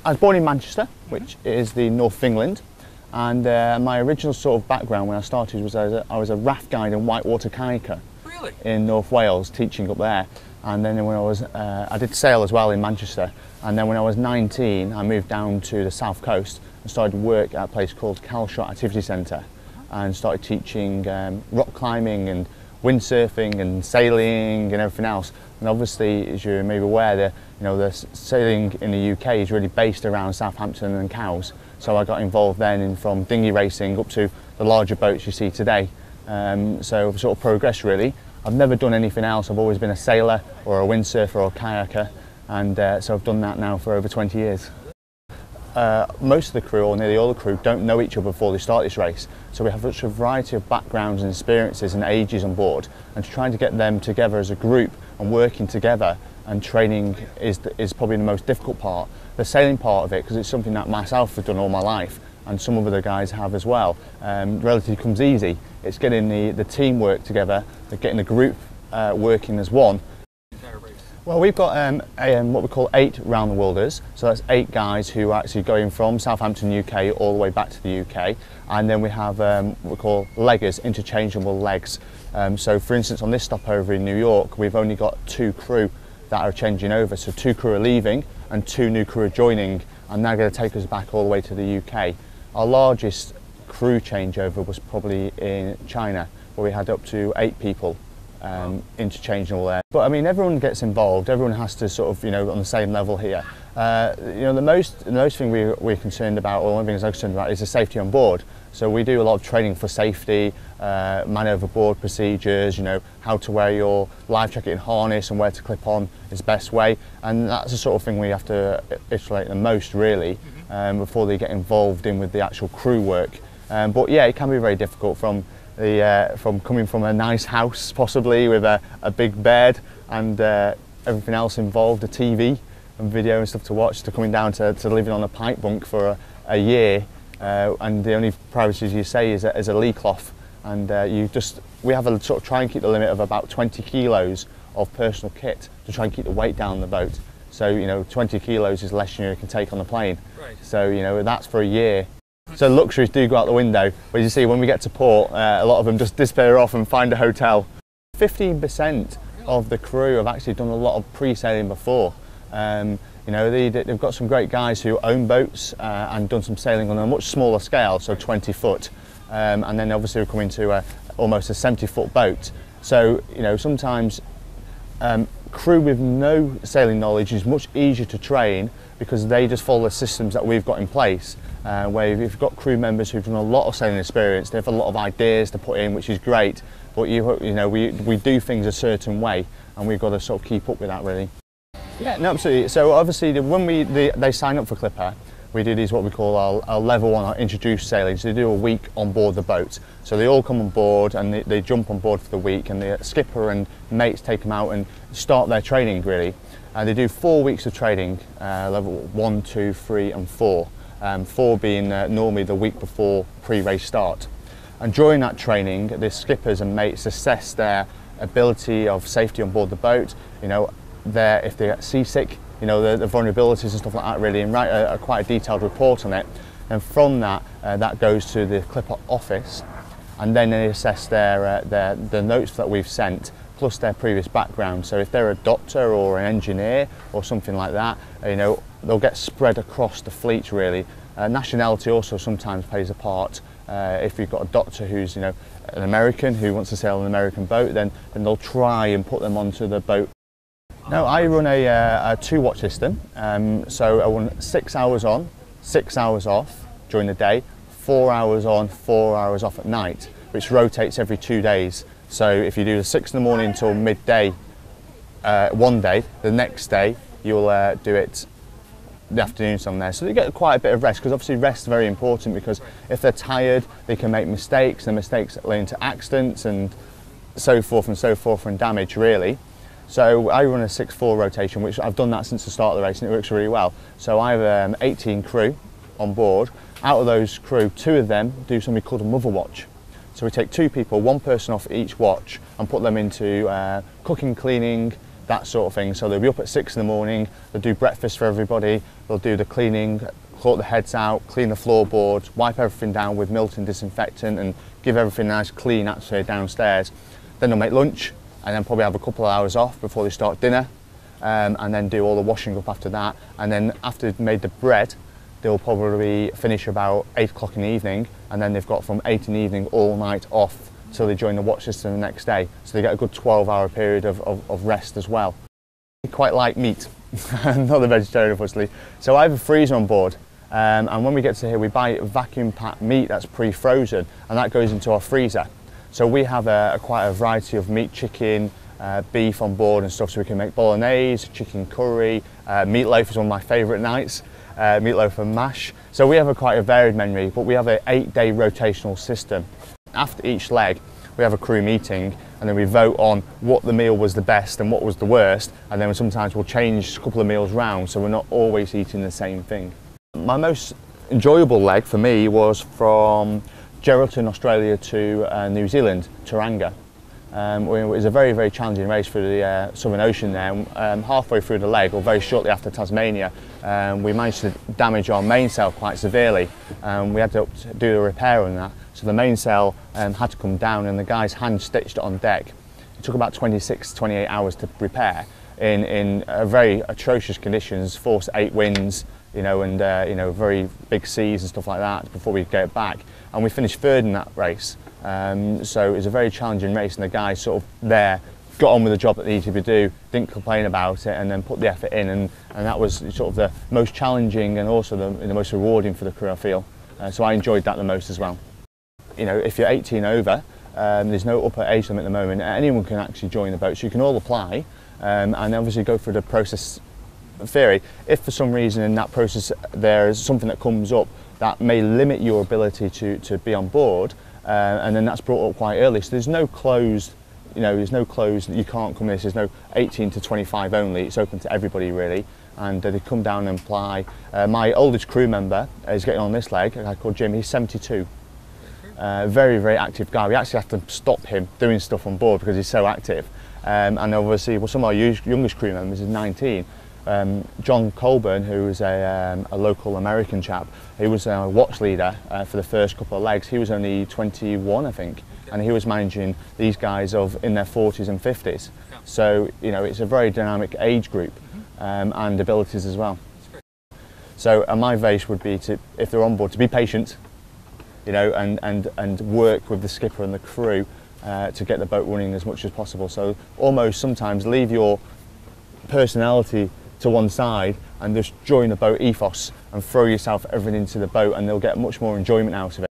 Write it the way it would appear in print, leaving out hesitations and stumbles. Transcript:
I was born in Manchester, which is the north of England, and my original sort of background when I started was I was a raft guide and whitewater kayaker. Really? In North Wales, teaching up there. And then when I did sail as well in Manchester. And then when I was 19, I moved down to the south coast and started work at a place called Calshot Activity Centre, and started teaching rock climbing and windsurfing and sailing and everything else. And obviously, as you're maybe aware, the sailing in the UK is really based around Southampton and Cowes. So I got involved then from dinghy racing up to the larger boats you see today. So I've sort of progressed really. I've never done anything else. I've always been a sailor or a windsurfer or a kayaker, and so I've done that now for over 20 years. Most of the crew, or nearly all the crew, don't know each other before they start this race. So we have such a variety of backgrounds and experiences and ages on board, and trying to get them together as a group and working together and training is probably the most difficult part. The sailing part of it, because it's something that myself have done all my life, and some of the guys have as well, relatively comes easy. It's getting the teamwork together, getting the group working as one. Well, we've got what we call 8 round the worlders, so that's 8 guys who are actually going from Southampton, UK, all the way back to the UK, and then we have what we call leggers, interchangeable legs. So for instance, on this stopover in New York, we've only got 2 crew that are changing over, so 2 crew are leaving and 2 new crew are joining, and they're going to take us back all the way to the UK. Our largest crew changeover was probably in China, where we had up to 8 people interchangeable there. But I mean, everyone gets involved, everyone has to sort of, on the same level here. The most thing we're concerned about, or one of the things I'm concerned about, is the safety on board. So we do a lot of training for safety, man overboard procedures, how to wear your life jacket and harness and where to clip on is the best way. And that's the sort of thing we have to iterate the most really before they get involved in with the actual crew work. But yeah, it can be very difficult from coming from a nice house possibly with a big bed and everything else involved, a TV and video and stuff to watch, to coming down to living on a pipe bunk for a year, and the only privacy you say is a lee cloth, and we have a sort of try and keep the limit of about 20 kilos of personal kit to try and keep the weight down the boat. So 20 kilos is less than you can take on the plane. Right. So that's for a year. So luxuries do go out the window, but you see when we get to port, a lot of them just disappear off and find a hotel. 15% of the crew have actually done a lot of pre-sailing before. They've got some great guys who own boats and done some sailing on a much smaller scale, so 20 foot. And then obviously we're coming to almost a 70-foot boat. So, sometimes crew with no sailing knowledge is much easier to train because they just follow the systems that we've got in place. Where if you've got crew members who've done a lot of sailing experience, they have a lot of ideas to put in, which is great. But we do things a certain way, and we've got to sort of keep up with that really. Yeah, no, absolutely. So obviously, when they sign up for Clipper, we do these what we call our level 1, our introduced sailing. So they do a week on board the boat. So they all come on board and they jump on board for the week, and the skipper and mates take them out and start their training really. And they do 4 weeks of training, level 1, 2, 3 and 4. 4 being normally the week before pre-race start. And during that training, the skippers and mates assess their ability of safety on board the boat, if they get seasick, the vulnerabilities and stuff like that really, and write quite a detailed report on it. And from that, that goes to the Clipper office, and then they assess the notes that we've sent, plus their previous background. So if they're a doctor or an engineer or something like that, they'll get spread across the fleet really. Nationality also sometimes plays a part. If you've got a doctor who's an American who wants to sail an American boat, then they'll try and put them onto the boat. Now I run a 2-watch system, so I run 6 hours on, 6 hours off during the day, 4 hours on, 4 hours off at night, which rotates every 2 days. So if you do the 6 in the morning until midday one day, the next day you'll do it the afternoon somewhere. So they get quite a bit of rest, because obviously rest is very important, because if they're tired they can make mistakes, and mistakes lead to accidents and so forth and damage really. So I run a 6-4 rotation, which I've done that since the start of the race, and it works really well. So I have 18 crew on board. Out of those crew, 2 of them do something called a mother watch. So we take 2 people, 1 person off each watch, and put them into cooking, cleaning, that sort of thing. So they'll be up at 6 in the morning, they'll do breakfast for everybody, they'll do the cleaning, sort the heads out, clean the floorboards, wipe everything down with Milton disinfectant and give everything a nice clean atmosphere downstairs. Then they'll make lunch and then probably have a couple of hours off before they start dinner, and then do all the washing up after that. And then after they've made the bread, they'll probably finish about 8 o'clock in the evening, and then they've got from 8 in the evening all night off till they join the watch system the next day. So they get a good 12-hour period of rest as well. I quite like meat. I'm not a vegetarian, unfortunately. So I have a freezer on board, and when we get to here, we buy vacuum packed meat that's pre-frozen, and that goes into our freezer. So we have quite a variety of meat, chicken, beef on board and stuff, so we can make bolognese, chicken curry, meatloaf is one of my favourite nights, meatloaf and mash. So we have quite a varied menu, but we have an 8-day rotational system. After each leg, we have a crew meeting, and then we vote on what the meal was the best and what was the worst, and then sometimes we'll change a couple of meals round, so we're not always eating the same thing. My most enjoyable leg for me was from Geraldton, Australia to New Zealand, Tauranga. It was a very, very challenging race through the Southern Ocean there. Halfway through the leg, or very shortly after Tasmania, we managed to damage our mainsail quite severely. We had to do a repair on that. So the mainsail had to come down, and the guys hand stitched it on deck. It took about 26, 28 hours to repair in very atrocious conditions, force 8 winds, and very big seas and stuff like that before we get it back. And we finished 3rd in that race. So it was a very challenging race, and the guys sort of there got on with the job that needed to be done, didn't complain about it, and then put the effort in, and that was sort of the most challenging and also the most rewarding for the crew, I feel. So I enjoyed that the most as well. If you're 18 over, there's no upper age limit at the moment, anyone can actually join the boat, so you can all apply and obviously go through the process of theory. If for some reason in that process there is something that comes up that may limit your ability to be on board, and then that's brought up quite early. So there's no closed, you can't come in, there's no 18 to 25 only, it's open to everybody really, and they come down and apply. My oldest crew member is getting on this leg, a guy called Jim, he's 72. Very, very active guy. We actually have to stop him doing stuff on board because he's so active. And obviously, some of our youngest crew members is 19. John Colburn, who was a local American chap, he was a watch leader for the first couple of legs. He was only 21, I think, and he was managing these guys in their 40s and 50s. So it's a very dynamic age group and abilities as well. So my advice would be to, if they're on board, to be patient, and work with the skipper and the crew to get the boat running as much as possible. So almost sometimes leave your personality to one side and just join the boat ethos and throw yourself everything into the boat, and they'll get much more enjoyment out of it.